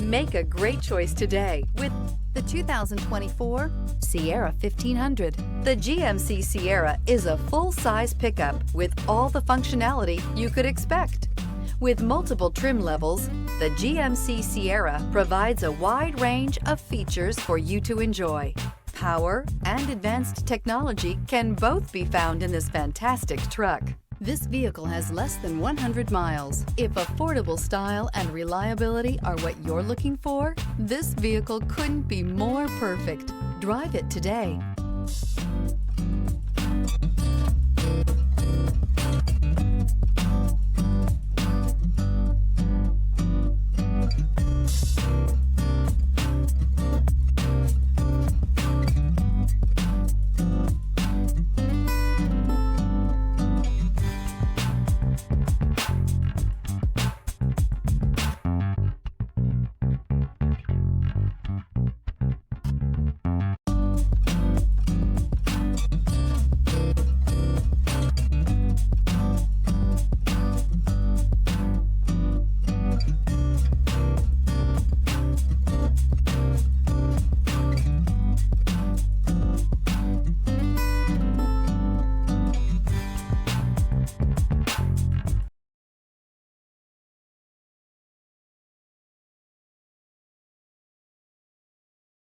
Make a great choice today with the 2024 Sierra 1500. The GMC Sierra is a full-size pickup with all the functionality you could expect. With multiple trim levels, the GMC Sierra provides a wide range of features for you to enjoy. Power and advanced technology can both be found in this fantastic truck. This vehicle has less than 100 miles. If affordable style and reliability are what you're looking for, this vehicle couldn't be more perfect. Drive it today.